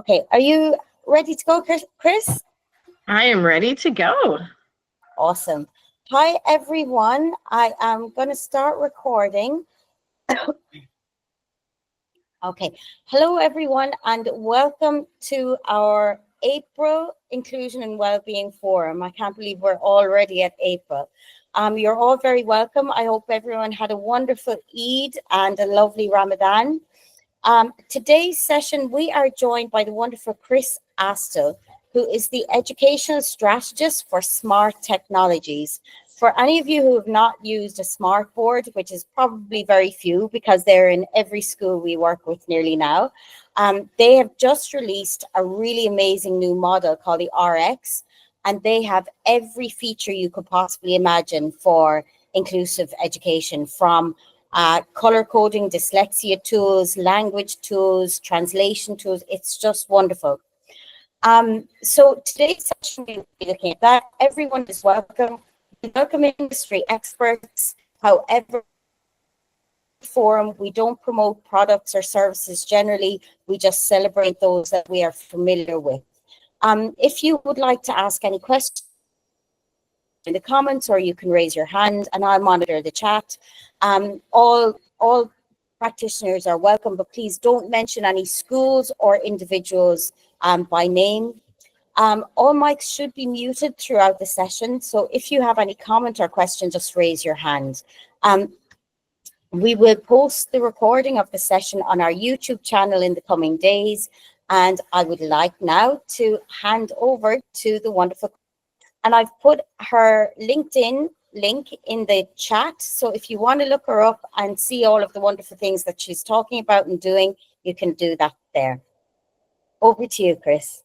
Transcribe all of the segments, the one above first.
Okay, are you ready to go, Kris? I am ready to go. Awesome. Hi, everyone. I am going to start recording. Okay. Hello, everyone, and welcome to our April Inclusion and Wellbeing Forum. I can't believe we're already at April. You're all very welcome. I hope everyone had a wonderful Eid and a lovely Ramadan. Today's session, we are joined by the wonderful Kris Astle, who is the educational strategist for smart technologies. For any of you who have not used a smart board, which is probably very few because they're in every school we work with nearly now, they have just released a really amazing new model called the RX, and they have every feature you could possibly imagine for inclusive education, from color coding, dyslexia tools, language tools, translation tools. It's just wonderful. So today's session, we'll be looking at that. Everyone is welcome. We welcome industry experts. However, forum, we don't promote products or services generally. We just celebrate those that we are familiar with. If you would like to ask any questions in the comments, or you can raise your hand and I'll monitor the chat. All practitioners are welcome, but please don't mention any schools or individuals by name. All mics should be muted throughout the session, so if you have any comment or question, just raise your hand. We will post the recording of the session on our YouTube channel in the coming days, and I would like now to hand over to the wonderful, and I've put her LinkedIn link in the chat, so if you want to look her up and see all of the wonderful things that she's talking about and doing, you can do that there. Over to you, Kris.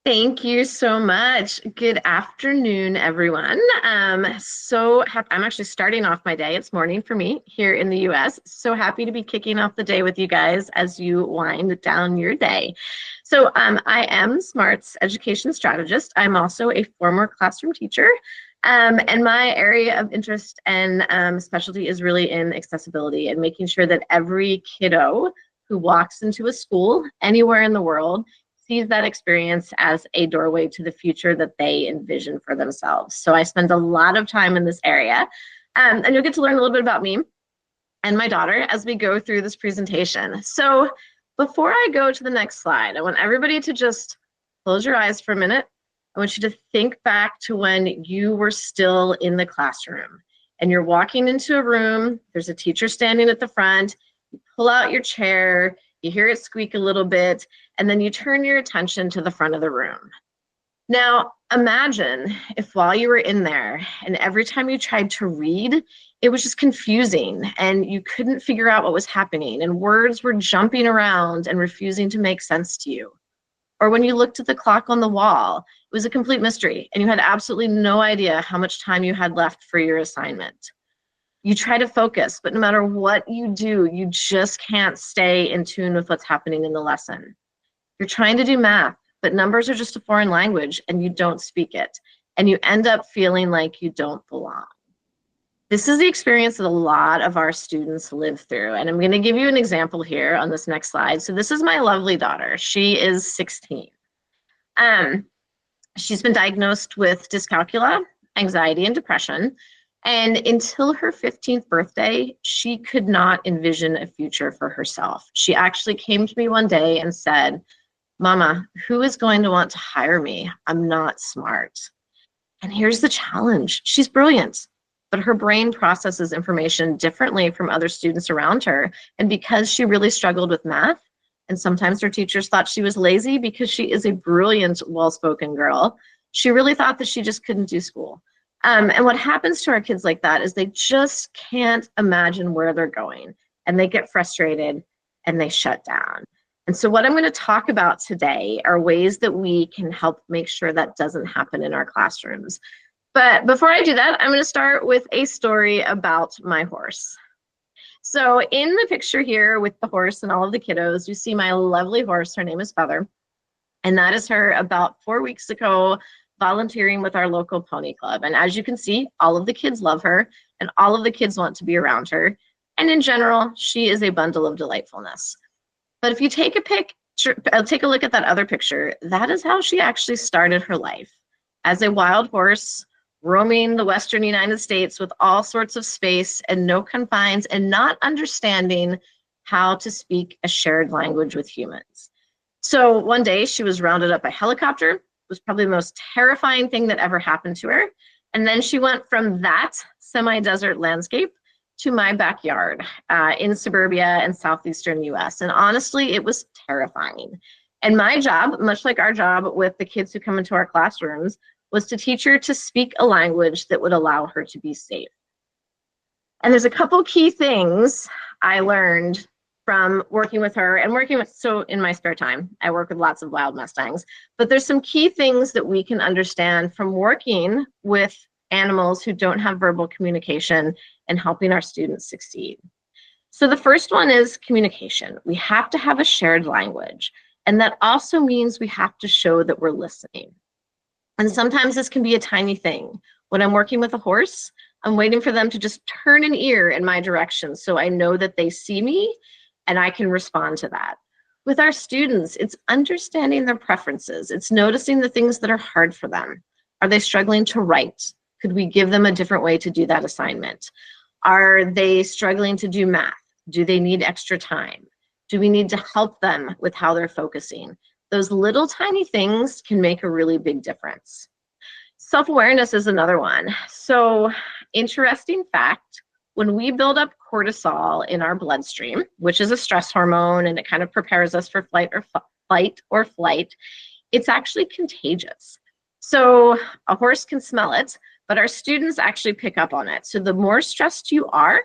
Thank you so much. Good afternoon, everyone. So happy. I'm actually starting off my day. It's morning for me here in the US. So happy to be kicking off the day with you guys as you wind down your day. So I am Smart's education strategist. I'm also a former classroom teacher. And my area of interest and specialty is really in accessibility and making sure that every kiddo who walks into a school anywhere in the world sees that experience as a doorway to the future that they envision for themselves. So I spend a lot of time in this area, and you'll get to learn a little bit about me and my daughter as we go through this presentation. So before I go to the next slide, I want everybody to just close your eyes for a minute. I want you to think back to when you were still in the classroom and you're walking into a room, there's a teacher standing at the front, you pull out your chair, you hear it squeak a little bit, and then you turn your attention to the front of the room. Now, imagine if while you were in there and every time you tried to read, it was just confusing and you couldn't figure out what was happening and words were jumping around and refusing to make sense to you. Or when you looked at the clock on the wall, it was a complete mystery and you had absolutely no idea how much time you had left for your assignment. You try to focus, but no matter what you do, you just can't stay in tune with what's happening in the lesson. You're trying to do math, but numbers are just a foreign language and you don't speak it. And you end up feeling like you don't belong. This is the experience that a lot of our students live through. And I'm going to give you an example here on this next slide. So this is my lovely daughter. She is 16. She's been diagnosed with dyscalculia, anxiety, and depression. And until her 15th birthday, she could not envision a future for herself. She actually came to me one day and said, "Mama, who is going to want to hire me? I'm not smart." And here's the challenge. She's brilliant, but her brain processes information differently from other students around her. And because she really struggled with math, and sometimes her teachers thought she was lazy because she is a brilliant, well-spoken girl, she really thought that she just couldn't do school. And what happens to our kids like that is they just can't imagine where they're going and they get frustrated and they shut down. And so what I'm going to talk about today are ways that we can help make sure that doesn't happen in our classrooms. But before I do that, I'm going to start with a story about my horse. So in the picture here with the horse and all of the kiddos, you see my lovely horse. Her name is Feather. And that is her about 4 weeks ago volunteering with our local pony club. And as you can see, all of the kids love her and all of the kids want to be around her. And in general, she is a bundle of delightfulness. But if you take a I'll take a look at that other picture. That is how she actually started her life, as a wild horse, roaming the Western United States with all sorts of space and no confines, and not understanding how to speak a shared language with humans. So one day she was rounded up by helicopter. It was probably the most terrifying thing that ever happened to her. And then she went from that semi-desert landscape to my backyard in suburbia and southeastern US. And honestly, it was terrifying. And my job, much like our job with the kids who come into our classrooms, was to teach her to speak a language that would allow her to be safe. And there's a couple key things I learned from working with her and working with, so in my spare time, I work with lots of wild Mustangs, but there's some key things that we can understand from working with animals who don't have verbal communication and helping our students succeed. So the first one is communication. We have to have a shared language, and that also means we have to show that we're listening. And sometimes this can be a tiny thing. When I'm working with a horse, I'm waiting for them to just turn an ear in my direction so I know that they see me and I can respond to that. With our students, it's understanding their preferences. It's noticing the things that are hard for them. Are they struggling to write? Could we give them a different way to do that assignment? Are they struggling to do math? Do they need extra time? Do we need to help them with how they're focusing? Those little tiny things can make a really big difference. Self-awareness is another one. So, interesting fact, when we build up cortisol in our bloodstream, which is a stress hormone and it kind of prepares us for fight or flight, it's actually contagious. So a horse can smell it, but our students actually pick up on it. So the more stressed you are,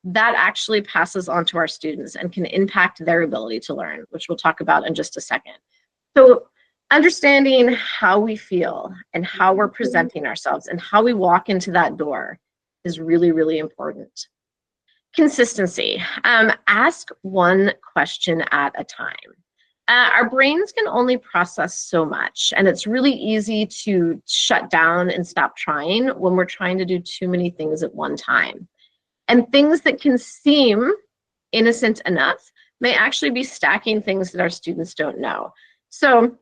that actually passes on to our students and can impact their ability to learn, which we'll talk about in just a second. So understanding how we feel and how we're presenting ourselves and how we walk into that door is really, really important. Consistency. Ask one question at a time. Our brains can only process so much, and it's really easy to shut down and stop trying when we're trying to do too many things at one time. And things that can seem innocent enough may actually be stacking things that our students don't know. So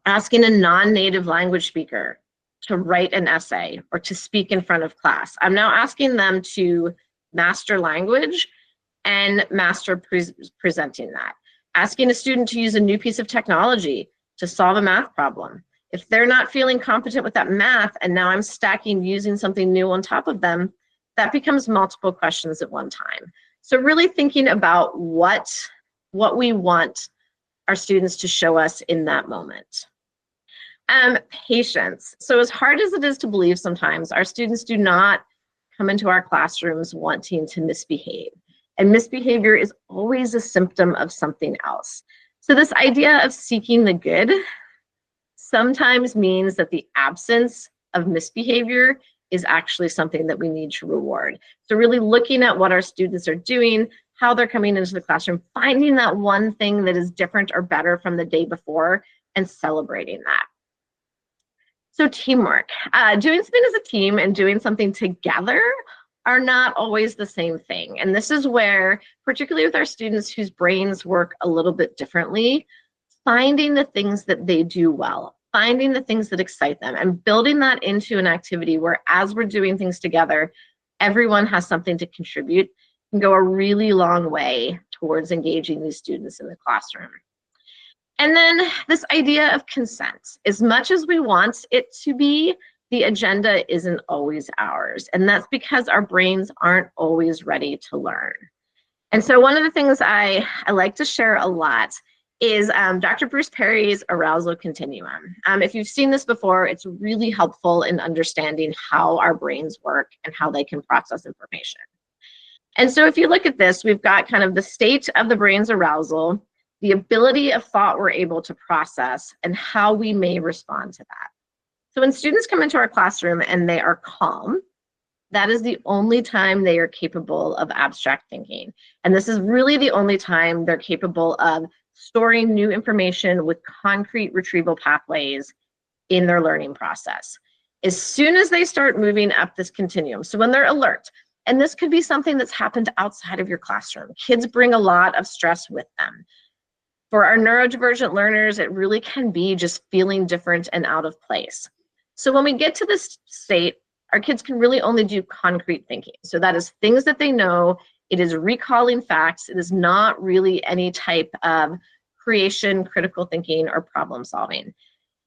asking a non-native language speaker to write an essay or to speak in front of class, I'm now asking them to master language and master presenting that. Asking a student to use a new piece of technology to solve a math problem. If they're not feeling competent with that math and now I'm stacking using something new on top of them, that becomes multiple questions at one time. So really thinking about what we want our students to show us in that moment. Patience. So as hard as it is to believe sometimes, our students do not come into our classrooms wanting to misbehave. And misbehavior is always a symptom of something else. So this idea of seeking the good sometimes means that the absence of misbehavior is actually something that we need to reward. So really looking at what our students are doing, how they're coming into the classroom, finding that one thing that is different or better from the day before and celebrating that. So teamwork. Doing something as a team and doing something together are not always the same thing. And this is where, particularly with our students whose brains work a little bit differently, finding the things that they do well, finding the things that excite them, and building that into an activity where as we're doing things together, everyone has something to contribute can go a really long way towards engaging these students in the classroom. And then this idea of consent. As much as we want it to be, the agenda isn't always ours. And that's because our brains aren't always ready to learn. And so one of the things I like to share a lot is Dr. Bruce Perry's arousal continuum. If you've seen this before, it's really helpful in understanding how our brains work and how they can process information. And so if you look at this, we've got kind of the state of the brain's arousal, the ability of thought we're able to process, and how we may respond to that. So when students come into our classroom and they are calm, that is the only time they are capable of abstract thinking. And this is really the only time they're capable of storing new information with concrete retrieval pathways in their learning process. As soon as they start moving up this continuum, so when they're alert, and this could be something that's happened outside of your classroom. Kids bring a lot of stress with them. For our neurodivergent learners, it really can be just feeling different and out of place. So when we get to this state, our kids can really only do concrete thinking. So that is things that they know. It is recalling facts. It is not really any type of creation, critical thinking, or problem solving.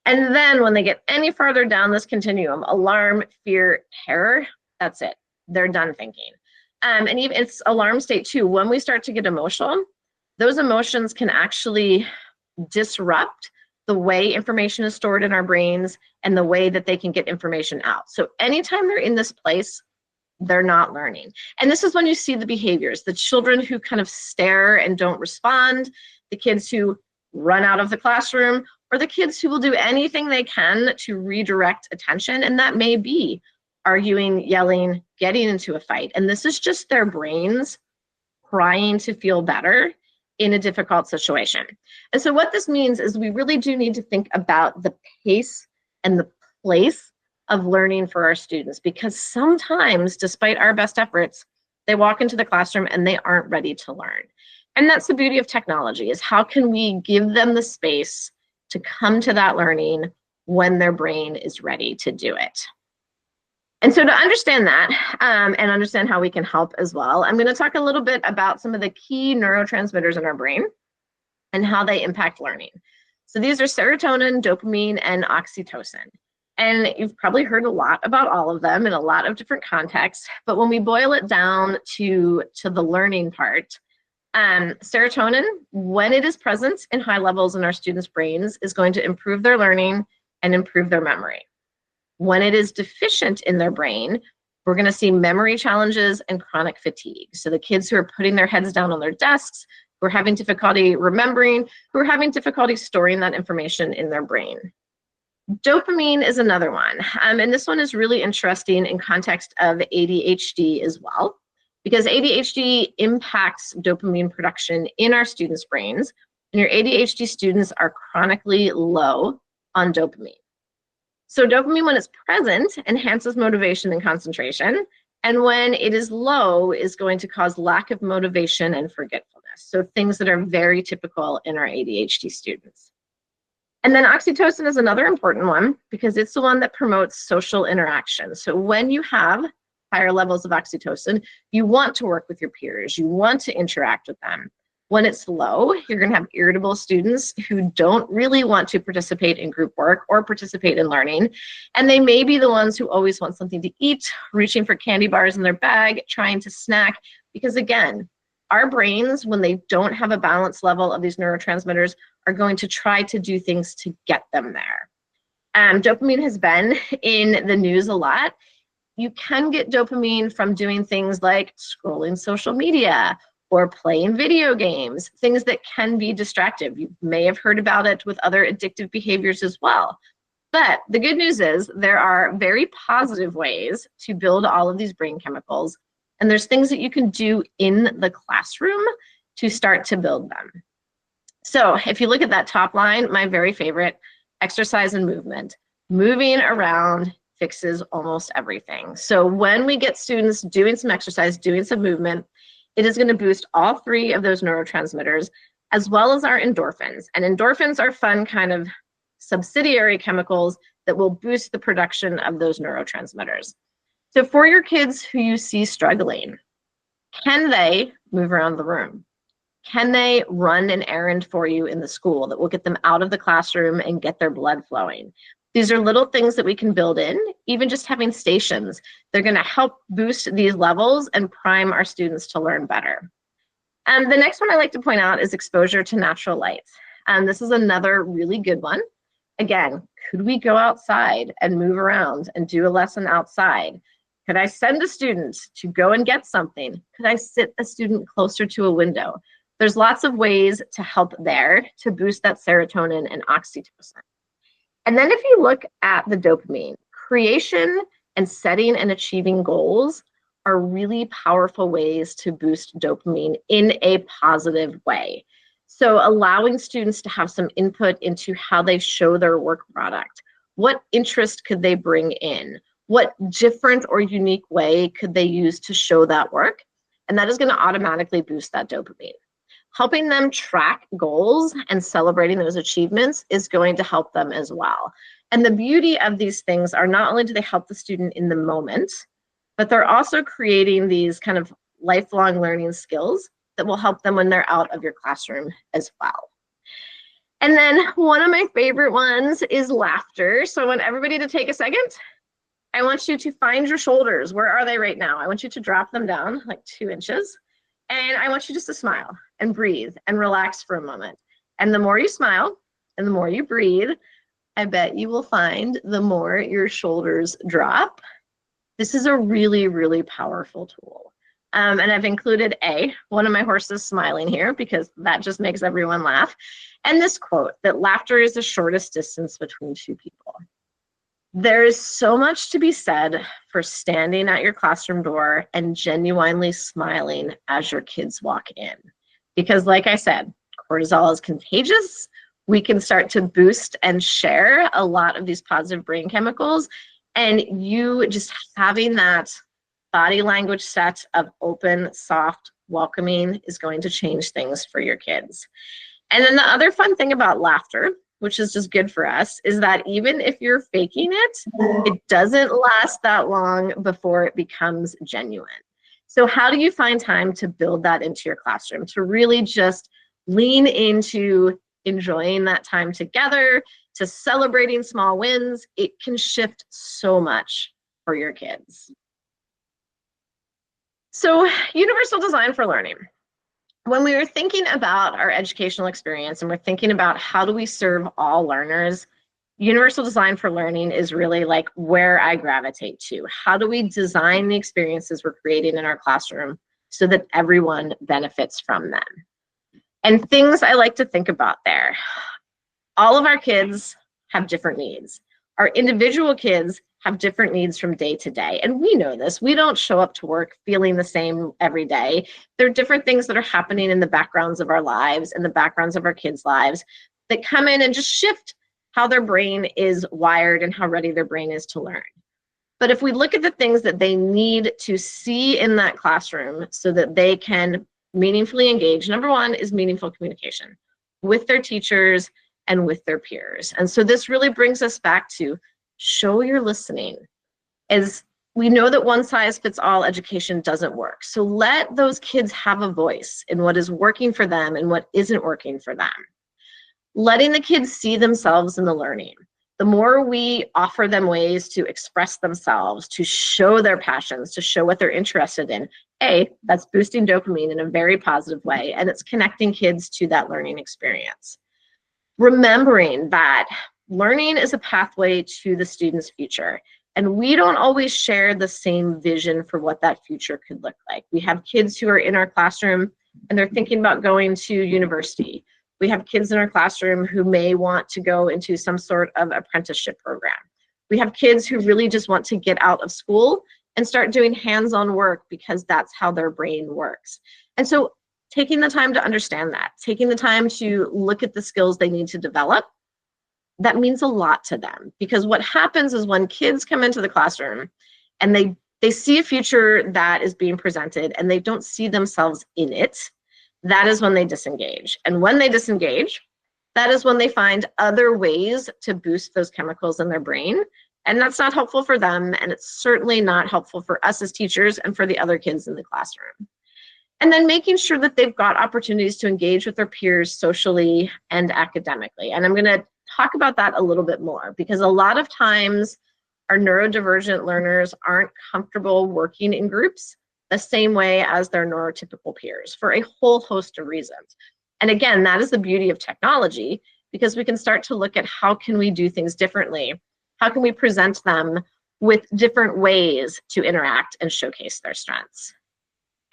And then when they get any farther down this continuum, alarm, fear, terror, that's it. They're done thinking. And even it's alarm state too. When we start to get emotional, those emotions can actually disrupt the way information is stored in our brains and the way that they can get information out. So anytime they're in this place, they're not learning. And this is when you see the behaviors, the children who kind of stare and don't respond, the kids who run out of the classroom, or the kids who will do anything they can to redirect attention. And that may be arguing, yelling, getting into a fight. And this is just their brains trying to feel better in a difficult situation. And so what this means is we really do need to think about the pace and the place of learning for our students, because sometimes, despite our best efforts, they walk into the classroom and they aren't ready to learn. And that's the beauty of technology, is how can we give them the space to come to that learning when their brain is ready to do it. And so to understand that and understand how we can help as well, I'm going to talk a little bit about some of the key neurotransmitters in our brain and how they impact learning. So these are serotonin, dopamine, and oxytocin. And you've probably heard a lot about all of them in a lot of different contexts. But when we boil it down to the learning part, serotonin, when it is present in high levels in our students' brains, is going to improve their learning and improve their memory. When it is deficient in their brain, we're going to see memory challenges and chronic fatigue. So the kids who are putting their heads down on their desks, who are having difficulty remembering, who are having difficulty storing that information in their brain. Dopamine is another one. And this one is really interesting in context of ADHD as well, because ADHD impacts dopamine production in our students' brains, and your ADHD students are chronically low on dopamine. So dopamine, when it's present, enhances motivation and concentration, and when it is low, is going to cause lack of motivation and forgetfulness. So things that are very typical in our ADHD students. And then oxytocin is another important one, because it's the one that promotes social interaction. So when you have higher levels of oxytocin, you want to work with your peers, you want to interact with them. When it's low, you're going to have irritable students who don't really want to participate in group work or participate in learning. And they may be the ones who always want something to eat, reaching for candy bars in their bag, trying to snack. Because again, our brains, when they don't have a balanced level of these neurotransmitters, are going to try to do things to get them there. Dopamine has been in the news a lot. You can get dopamine from doing things like scrolling social media or playing video games, things that can be distractive. You may have heard about it with other addictive behaviors as well. But the good news is there are very positive ways to build all of these brain chemicals, and there's things that you can do in the classroom to start to build them. So if you look at that top line, my very favorite, exercise and movement. Moving around fixes almost everything. So when we get students doing some exercise, doing some movement, it is going to boost all three of those neurotransmitters, as well as our endorphins. And endorphins are fun kind of subsidiary chemicals that will boost the production of those neurotransmitters. So for your kids who you see struggling, can they move around the room? Can they run an errand for you in the school that will get them out of the classroom and get their blood flowing? These are little things that we can build in, even just having stations. They're going to help boost these levels and prime our students to learn better. And the next one I like to point out is exposure to natural light. And this is another really good one. Again, could we go outside and move around and do a lesson outside? Could I send a student to go and get something? Could I sit a student closer to a window? There's lots of ways to help there to boost that serotonin and oxytocin. And then if you look at the dopamine, creation and setting and achieving goals are really powerful ways to boost dopamine in a positive way. So allowing students to have some input into how they show their work product. What interest could they bring in? What different or unique way could they use to show that work? And that is going to automatically boost that dopamine. helping them track goals and celebrating those achievements is going to help them as well. And the beauty of these things are not only do they help the student in the moment, but they're also creating these kind of lifelong learning skills that will help them when they're out of your classroom as well. And then one of my favorite ones is laughter. So I want everybody to take a second. I want you to find your shoulders. Where are they right now? I want you to drop them down like 2 inches. And I want you just to smile and breathe and relax for a moment. And the more you smile and the more you breathe, I bet you will find the more your shoulders drop. This is a really, really powerful tool. And I've included one of my horses smiling here because that just makes everyone laugh. And this quote, that laughter is the shortest distance between two people. There is so much to be said for standing at your classroom door and genuinely smiling as your kids walk in. Because like I said, cortisol is contagious. We can start to boost and share a lot of these positive brain chemicals. And you just having that body language set of open, soft, welcoming is going to change things for your kids. And then the other fun thing about laughter, which is just good for us, is that even if you're faking it, it doesn't last that long before it becomes genuine. So how do you find time to build that into your classroom, to really just lean into enjoying that time together, to celebrating small wins? It can shift so much for your kids. So universal design for learning. When we were thinking about our educational experience and we're thinking about how do we serve all learners, universal design for learning is really like where I gravitate to. How do we design the experiences we're creating in our classroom so that everyone benefits from them? And things I like to think about there. All of our kids have different needs. Our individual kids have different needs from day to day. And we know this. We don't show up to work feeling the same every day. There are different things that are happening in the backgrounds of our lives and the backgrounds of our kids' lives that come in and just shift how their brain is wired and how ready their brain is to learn. But if we look at the things that they need to see in that classroom so that they can meaningfully engage, number one is meaningful communication with their teachers and with their peers. And so this really brings us back to show you're listening. As we know that one size fits all education doesn't work. So let those kids have a voice in what is working for them and what isn't working for them. Letting the kids see themselves in the learning. The more we offer them ways to express themselves, to show their passions, to show what they're interested in, that's boosting dopamine in a very positive way, and it's connecting kids to that learning experience. Remembering that learning is a pathway to the student's future, and we don't always share the same vision for what that future could look like. We have kids who are in our classroom and they're thinking about going to university. We have kids in our classroom who may want to go into some sort of apprenticeship program. We have kids who really just want to get out of school and start doing hands-on work because that's how their brain works. And so taking the time to understand that, taking the time to look at the skills they need to develop, that means a lot to them. Because what happens is when kids come into the classroom and they see a future that is being presented and they don't see themselves in it, that is when they disengage. And when they disengage, that is when they find other ways to boost those chemicals in their brain. And that's not helpful for them. And it's certainly not helpful for us as teachers and for the other kids in the classroom. And then making sure that they've got opportunities to engage with their peers socially and academically. And I'm going to talk about that a little bit more because a lot of times our neurodivergent learners aren't comfortable working in groups the same way as their neurotypical peers for a whole host of reasons. And again, that is the beauty of technology because we can start to look at how can we do things differently? How can we present them with different ways to interact and showcase their strengths?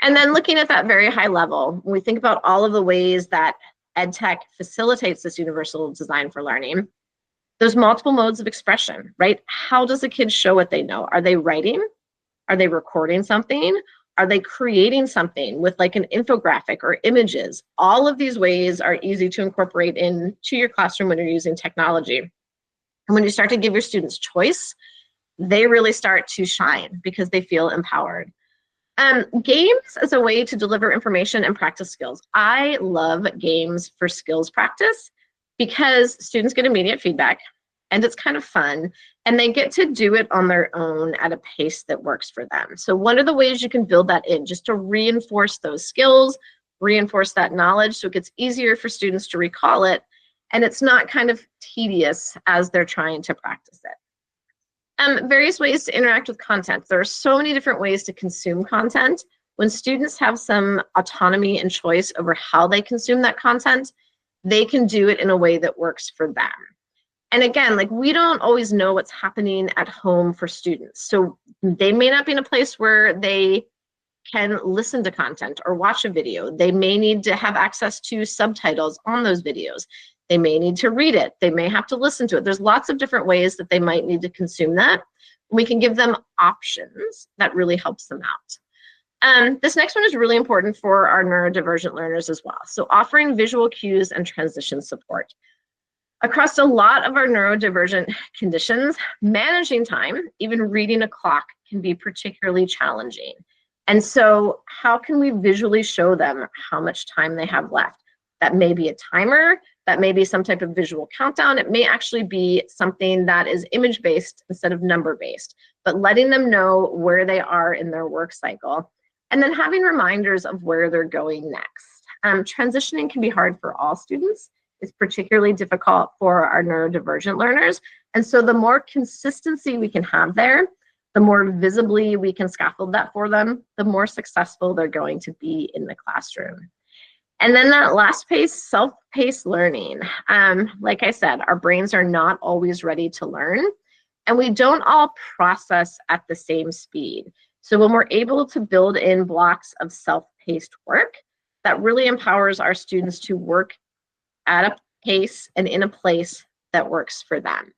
And then looking at that very high level, when we think about all of the ways that EdTech facilitates this universal design for learning, there's multiple modes of expression, right? How does a kid show what they know? Are they writing? Are they recording something? Are they creating something with like an infographic or images? All of these ways are easy to incorporate into your classroom when you're using technology. And when you start to give your students choice, they really start to shine because they feel empowered. Games as a way to deliver information and practice skills. I love games for skills practice because students get immediate feedback and it's kind of fun and they get to do it on their own at a pace that works for them. So one of the ways you can build that in just to reinforce those skills, reinforce that knowledge so it gets easier for students to recall it and it's not kind of tedious as they're trying to practice it. Various ways to interact with content. There are so many different ways to consume content. When students have some autonomy and choice over how they consume that content, they can do it in a way that works for them. And again, like we don't always know what's happening at home for students. So they may not be in a place where they can listen to content or watch a video. They may need to have access to subtitles on those videos. They may need to read it. They may have to listen to it. There's lots of different ways that they might need to consume that. We can give them options that really helps them out. This next one is really important for our neurodivergent learners as well. So offering visual cues and transition support. Across a lot of our neurodivergent conditions, managing time, even reading a clock, can be particularly challenging. And so how can we visually show them how much time they have left? That may be a timer, that may be some type of visual countdown. It may actually be something that is image-based instead of number-based, but letting them know where they are in their work cycle, and then having reminders of where they're going next. Transitioning can be hard for all students. It's particularly difficult for our neurodivergent learners. And so the more consistency we can have there, the more visibly we can scaffold that for them, the more successful they're going to be in the classroom. And then that last piece, self-paced learning. Like I said, our brains are not always ready to learn, and we don't all process at the same speed. So when we're able to build in blocks of self-paced work, that really empowers our students to work at a pace and in a place that works for them.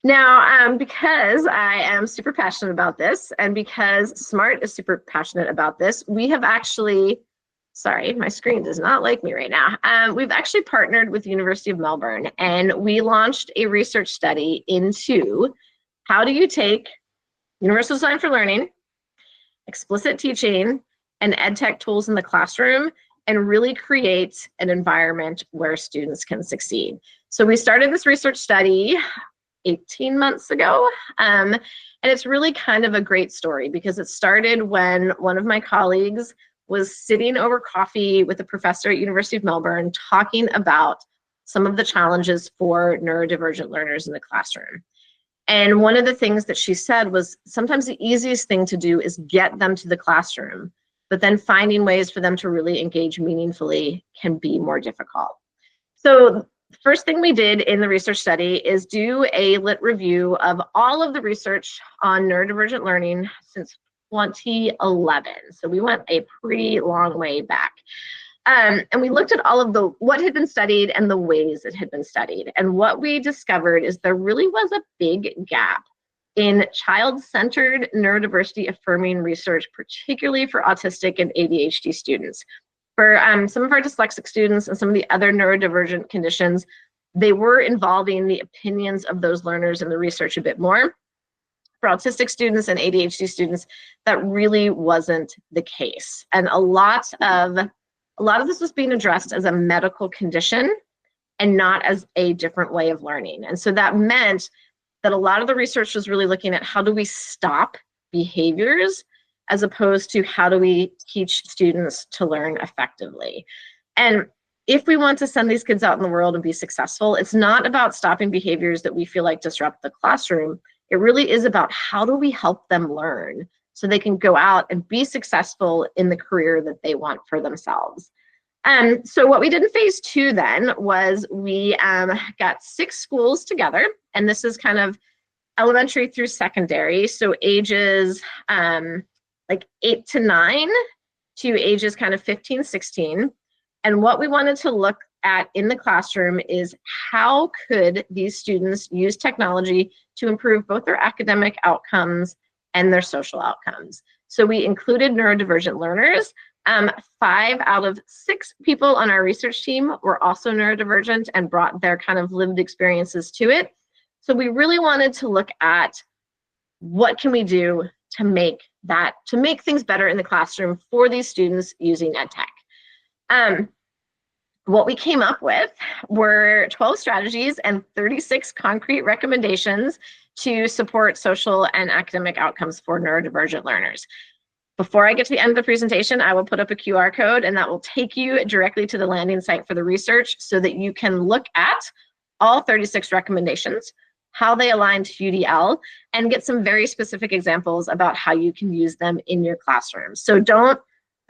Now, because I am super passionate about this, and because SMART is super passionate about this, we have actually, sorry, my screen does not like me right now. We've actually partnered with the University of Melbourne, and we launched a research study into how do you take universal design for learning, explicit teaching, and ed tech tools in the classroom and really create an environment where students can succeed. So we started this research study 18 months ago, and it's really kind of a great story because it started when one of my colleagues was sitting over coffee with a professor at University of Melbourne talking about some of the challenges for neurodivergent learners in the classroom. And one of the things that she said was sometimes the easiest thing to do is get them to the classroom, but then finding ways for them to really engage meaningfully can be more difficult. So the first thing we did in the research study is do a lit review of all of the research on neurodivergent learning since 2011. So we went a pretty long way back. And we looked at all of what had been studied and the ways it had been studied. And what we discovered is there really was a big gap in child-centered neurodiversity affirming research, particularly for autistic and ADHD students. For some of our dyslexic students and some of the other neurodivergent conditions, they were involving the opinions of those learners in the research a bit more. For autistic students and ADHD students, that really wasn't the case. And a lot of this was being addressed as a medical condition and not as a different way of learning. And so that meant that a lot of the research was really looking at how do we stop behaviors as opposed to how do we teach students to learn effectively. And if we want to send these kids out in the world and be successful, it's not about stopping behaviors that we feel like disrupt the classroom. It really is about how do we help them learn so they can go out and be successful in the career that they want for themselves. So what we did in phase 2 then was we got 6 schools together, and this is kind of elementary through secondary, so ages like 8 to 9 to ages kind of 15, 16. And what we wanted to look at in the classroom is how could these students use technology to improve both their academic outcomes and their social outcomes. So we included neurodivergent learners. 5 out of 6 people on our research team were also neurodivergent and brought their kind of lived experiences to it. So we really wanted to look at what can we do to make that to make things better in the classroom for these students using EdTech. What we came up with were 12 strategies and 36 concrete recommendations to support social and academic outcomes for neurodivergent learners. Before I get to the end of the presentation, I will put up a QR code, and that will take you directly to the landing site for the research so that you can look at all 36 recommendations, how they align to UDL, and get some very specific examples about how you can use them in your classroom. So don't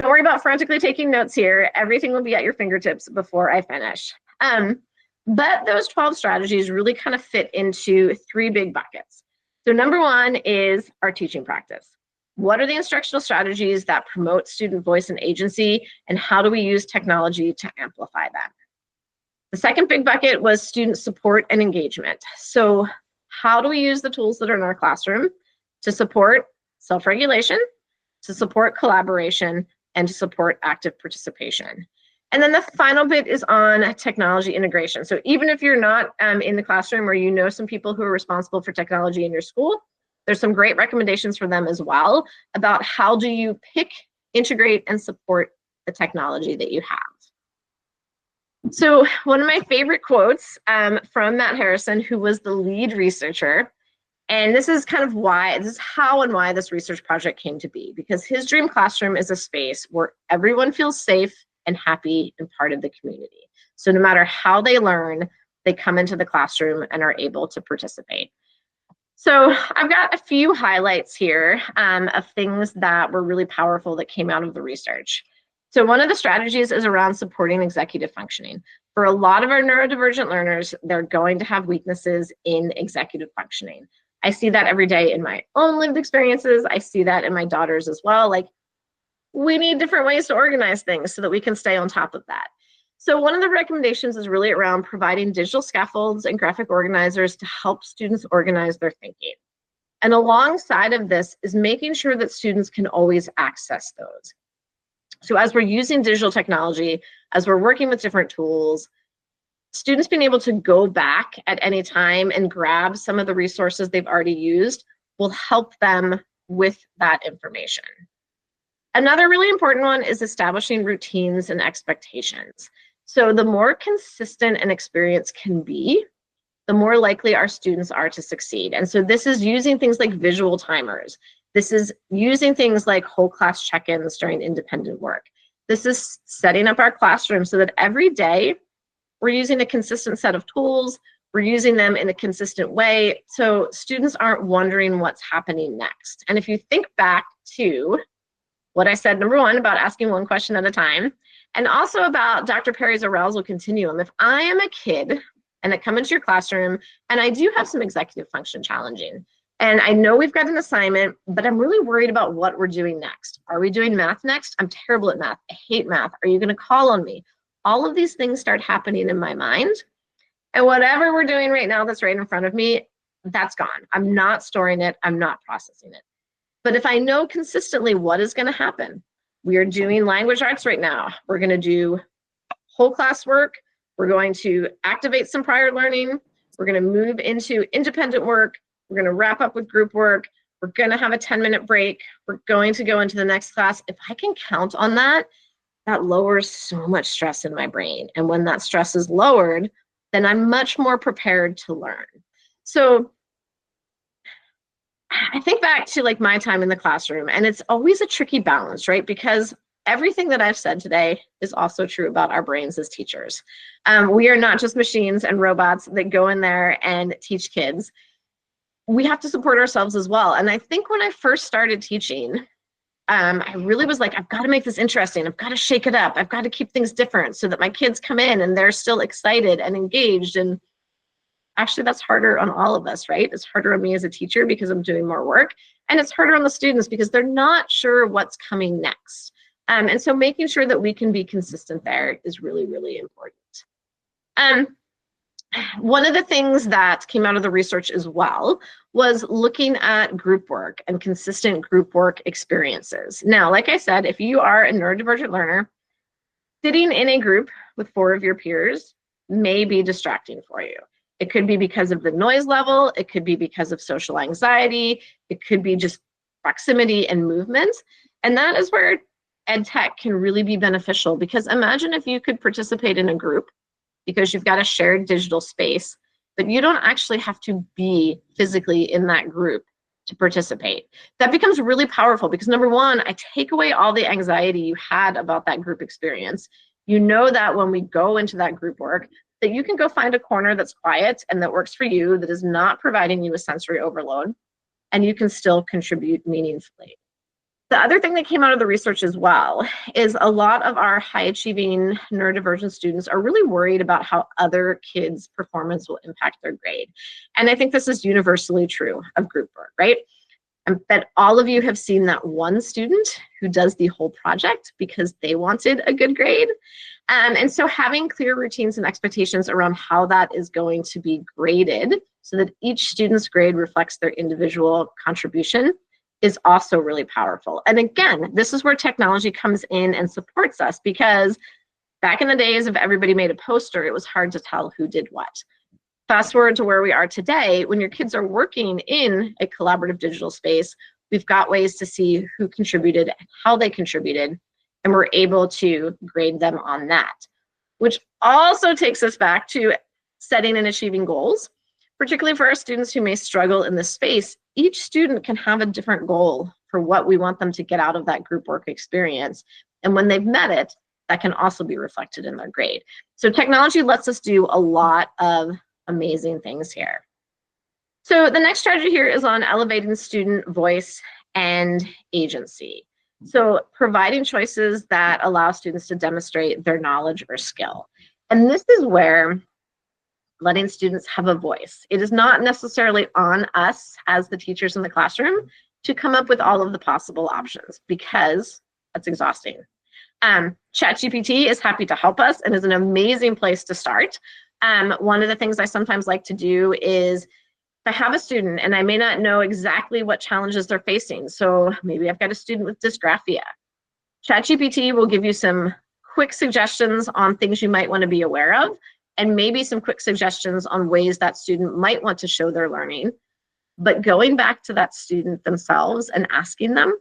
worry about frantically taking notes here. Everything will be at your fingertips before I finish. But those 12 strategies really kind of fit into 3 big buckets. So number 1 is our teaching practice. What are the instructional strategies that promote student voice and agency, and how do we use technology to amplify them? The second big bucket was student support and engagement. So how do we use the tools that are in our classroom to support self-regulation, to support collaboration, and to support active participation? And then the final bit is on technology integration. So even if you're not in the classroom, or you know some people who are responsible for technology in your school, there's some great recommendations for them as well about how do you pick, integrate, and support the technology that you have. So one of my favorite quotes from Matt Harrison, who was the lead researcher, and this is kind of why, this is how and why this research project came to be, because his dream classroom is a space where everyone feels safe and happy and part of the community. So no matter how they learn, they come into the classroom and are able to participate. So I've got a few highlights here of things that were really powerful that came out of the research. So one of the strategies is around supporting executive functioning. For a lot of our neurodivergent learners, they're going to have weaknesses in executive functioning. I see that every day in my own lived experiences. I see that in my daughters as well. Like, we need different ways to organize things so that we can stay on top of that. So one of the recommendations is really around providing digital scaffolds and graphic organizers to help students organize their thinking. And alongside of this is making sure that students can always access those. So as we're using digital technology, as we're working with different tools, students being able to go back at any time and grab some of the resources they've already used will help them with that information. Another really important one is establishing routines and expectations. So the more consistent an experience can be, the more likely our students are to succeed. And so this is using things like visual timers. This is using things like whole class check-ins during independent work. This is setting up our classroom so that every day we're using a consistent set of tools, we're using them in a consistent way, so students aren't wondering what's happening next. And if you think back to what I said, number 1, about asking one question at a time, and also about Dr. Perry's arousal continuum. If I am a kid and I come into your classroom and I do have some executive function challenging, and I know we've got an assignment, but I'm really worried about what we're doing next. Are we doing math next? I'm terrible at math. I hate math. Are you going to call on me? All of these things start happening in my mind. And whatever we're doing right now that's right in front of me, that's gone. I'm not storing it. I'm not processing it. But if I know consistently what is going to happen, we are doing language arts right now. We're going to do whole class work. We're going to activate some prior learning. We're going to move into independent work. We're going to wrap up with group work. We're going to have a 10-minute break. We're going to go into the next class. If I can count on that, that lowers so much stress in my brain. And when that stress is lowered, then I'm much more prepared to learn. So I think back to like my time in the classroom, and it's always a tricky balance, right? Because everything that I've said today is also true about our brains as teachers. We are not just machines and robots that go in there and teach kids. We have to support ourselves as well. And I think when I first started teaching, I really was like, I've got to make this interesting. I've got to shake it up. I've got to keep things different so that my kids come in and they're still excited and engaged. And actually, that's harder on all of us, right? It's harder on me as a teacher because I'm doing more work. And it's harder on the students because they're not sure what's coming next. And so making sure that we can be consistent there is really, really important. One of the things that came out of the research as well was looking at group work and consistent group work experiences. Now, like I said, if you are a neurodivergent learner, sitting in a group with 4 of your peers may be distracting for you. It could be because of the noise level. It could be because of social anxiety. It could be just proximity and movement. And that is where ed tech can really be beneficial, because imagine if you could participate in a group because you've got a shared digital space, but you don't actually have to be physically in that group to participate. That becomes really powerful because, number one, I take away all the anxiety you had about that group experience. You know that when we go into that group work, that you can go find a corner that's quiet and that works for you, that is not providing you with sensory overload, and you can still contribute meaningfully. The other thing that came out of the research as well is a lot of our high-achieving neurodivergent students are really worried about how other kids' performance will impact their grade. And I think this is universally true of group work, right? I bet all of you have seen that one student who does the whole project because they wanted a good grade. And so having clear routines and expectations around how that is going to be graded so that each student's grade reflects their individual contribution is also really powerful. And again, this is where technology comes in and supports us, because back in the days of everybody made a poster, it was hard to tell who did what. Fast forward to where we are today, when your kids are working in a collaborative digital space, we've got ways to see who contributed, how they contributed, and we're able to grade them on that, which also takes us back to setting and achieving goals. Particularly for our students who may struggle in this space, each student can have a different goal for what we want them to get out of that group work experience. And when they've met it, that can also be reflected in their grade. So technology lets us do a lot of amazing things here. So the next strategy here is on elevating student voice and agency. So providing choices that allow students to demonstrate their knowledge or skill. And this is where letting students have a voice. It is not necessarily on us as the teachers in the classroom to come up with all of the possible options, because that's exhausting. ChatGPT is happy to help us and is an amazing place to start. One of the things I sometimes like to do is, if I have a student and I may not know exactly what challenges they're facing, so maybe I've got a student with dysgraphia, ChatGPT will give you some quick suggestions on things you might want to be aware of, and maybe some quick suggestions on ways that student might want to show their learning. But going back to that student themselves and asking them,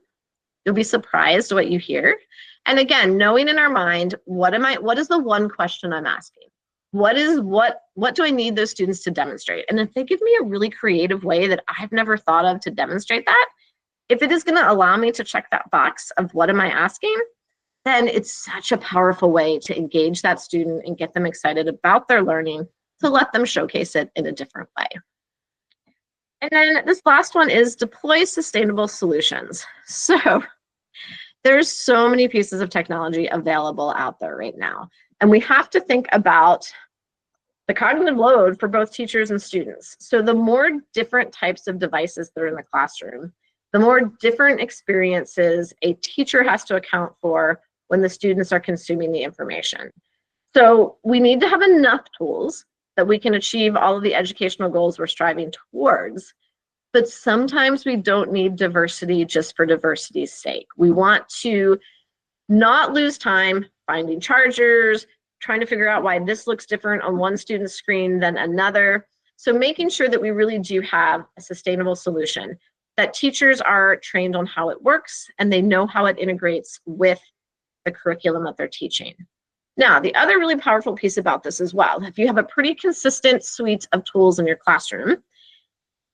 you'll be surprised what you hear. And again, knowing in our mind, what is the one question I'm asking? What do I need those students to demonstrate? And if they give me a really creative way that I've never thought of to demonstrate that, if it is going to allow me to check that box of what am I asking, then it's such a powerful way to engage that student and get them excited about their learning, to let them showcase it in a different way. And then this last one is deploy sustainable solutions. So there's so many pieces of technology available out there right now. And we have to think about the cognitive load for both teachers and students. So the more different types of devices that are in the classroom, the more different experiences a teacher has to account for when the students are consuming the information. So we need to have enough tools that we can achieve all of the educational goals we're striving towards. But sometimes we don't need diversity just for diversity's sake. We want to not lose time finding chargers, trying to figure out why this looks different on one student's screen than another. So making sure that we really do have a sustainable solution, that teachers are trained on how it works and they know how it integrates with the curriculum that they're teaching. Now, the other really powerful piece about this as well, if you have a pretty consistent suite of tools in your classroom,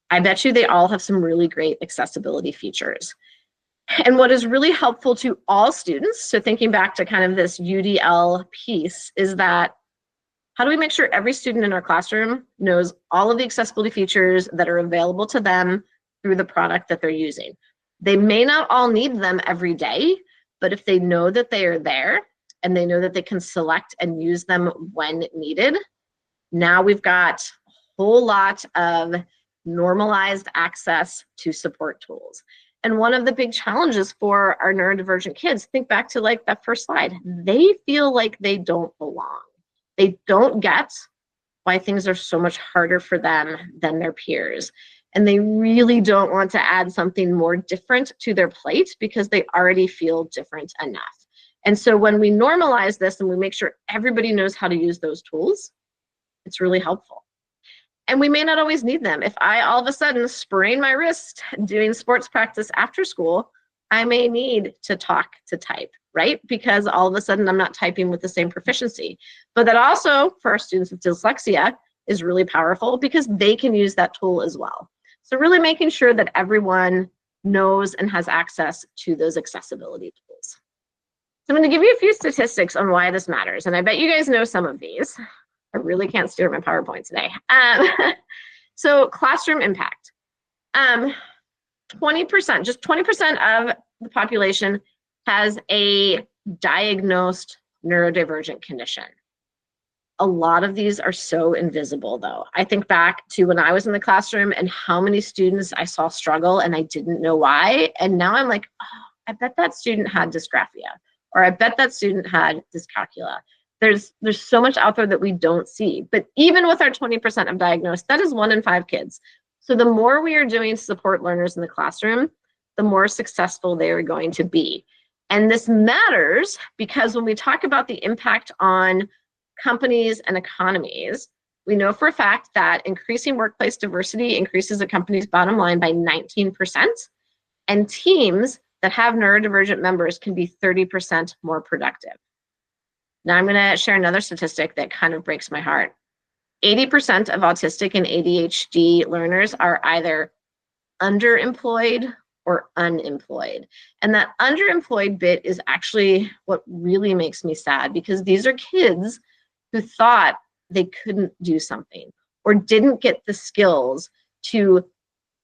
I bet you they all have some really great accessibility features. And what is really helpful to all students, so thinking back to kind of this UDL piece, is that how do we make sure every student in our classroom knows all of the accessibility features that are available to them through the product that they're using? They may not all need them every day, but if they know that they are there and they know that they can select and use them when needed, now we've got a whole lot of normalized access to support tools. And one of the big challenges for our neurodivergent kids, think back to like that first slide, they feel like they don't belong. They don't get why things are so much harder for them than their peers. And they really don't want to add something more different to their plate because they already feel different enough. And so when we normalize this and we make sure everybody knows how to use those tools, it's really helpful. And we may not always need them. If I all of a sudden sprain my wrist doing sports practice after school, I may need to talk to type, right? Because all of a sudden I'm not typing with the same proficiency. But that also, for our students with dyslexia, is really powerful because they can use that tool as well. So really making sure that everyone knows and has access to those accessibility tools. So I'm going to give you a few statistics on why this matters. And I bet you guys know some of these. I really can't steer my PowerPoint today. So classroom impact. 20%, just 20% of the population has a diagnosed neurodivergent condition. A lot of these are so invisible though. I think back to when I was in the classroom and how many students I saw struggle and I didn't know why. And now I'm like, oh, I bet that student had dysgraphia, or I bet that student had dyscalculia. There's so much out there that we don't see. But even with our 20% of diagnosed, that is 1 in 5 kids. So the more we are doing to support learners in the classroom, the more successful they are going to be. And this matters because when we talk about the impact on companies and economies, we know for a fact that increasing workplace diversity increases a company's bottom line by 19%, and teams that have neurodivergent members can be 30% more productive. Now I'm going to share another statistic that kind of breaks my heart. 80% of autistic and ADHD learners are either underemployed or unemployed. And that underemployed bit is actually what really makes me sad, because these are kids who thought they couldn't do something or didn't get the skills to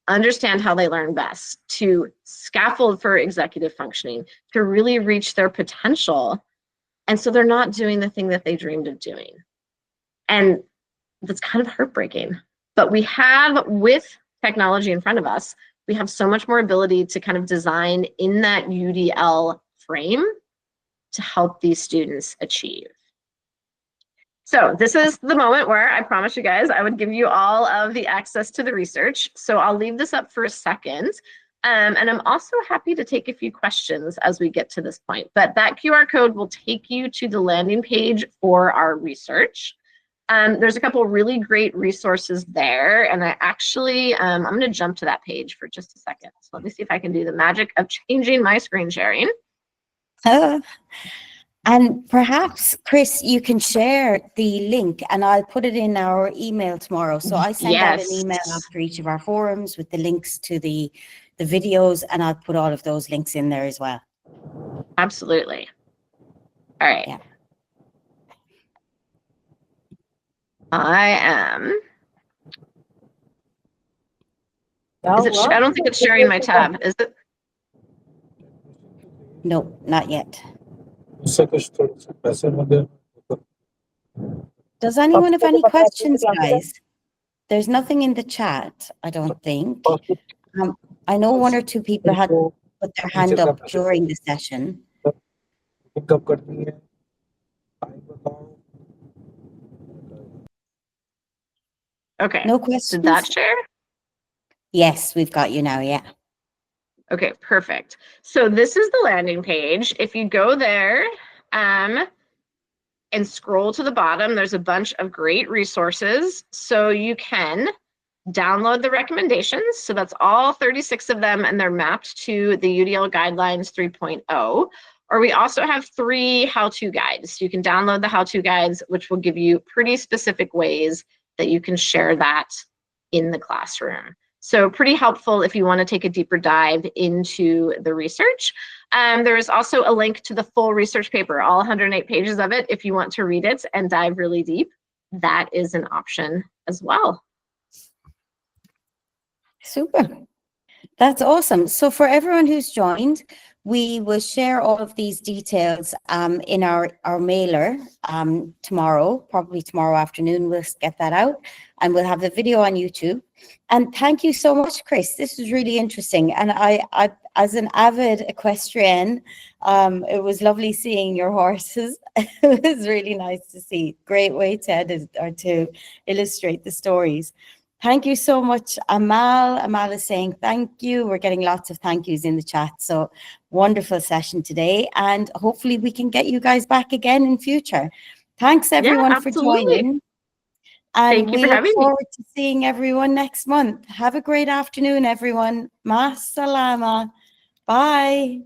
understand how they learn best, to scaffold for executive functioning, to really reach their potential. And so they're not doing the thing that they dreamed of doing. And that's kind of heartbreaking. But we have, with technology in front of us, we have so much more ability to kind of design in that UDL frame to help these students achieve. So this is the moment where I promised you guys I would give you all of the access to the research. So I'll leave this up for a second. And I'm also happy to take a few questions as we get to this point. But that QR code will take you to the landing page for our research. There's a couple really great resources there. And I actually, I'm going to jump to that page for just a second. So let me see if I can do the magic of changing my screen sharing. And perhaps, Kris, you can share the link and I'll put it in our email tomorrow. So I send out an email after each of our forums with the links to the videos, and I'll put all of those links in there as well. Absolutely. All right. Yeah. I am. I don't think it's sharing my tab, is it? No, not yet. Does anyone have any questions, guys? There's nothing in the chat, I don't think. I know 1 or 2 people had put their hand up during the session. Okay. No questions? Did that share? Yes, we've got you now, yeah. Okay, perfect. So this is the landing page. If you go there and scroll to the bottom, there's a bunch of great resources. So you can download the recommendations. So that's all 36 of them, and they're mapped to the UDL Guidelines 3.0. Or we also have 3 how-to guides. You can download the how-to guides, which will give you pretty specific ways that you can share that in the classroom. So pretty helpful if you want to take a deeper dive into the research. There is also a link to the full research paper, all 108 pages of it. If you want to read it and dive really deep, that is an option as well. Super. That's awesome. So for everyone who's joined, we will share all of these details in our mailer tomorrow, probably tomorrow afternoon. We'll get that out and we'll have the video on YouTube. And thank you so much, Kris. This was really interesting. And I as an avid equestrian, it was lovely seeing your horses. It was really nice to see. Great way to edit or to illustrate the stories. Thank you so much, Amal. Amal is saying thank you. We're getting lots of thank yous in the chat. So wonderful session today. And hopefully we can get you guys back again in future. Thanks everyone for joining. And Thank you we for look having me. forward to seeing everyone next month. Have a great afternoon, everyone. Ma salama. Bye.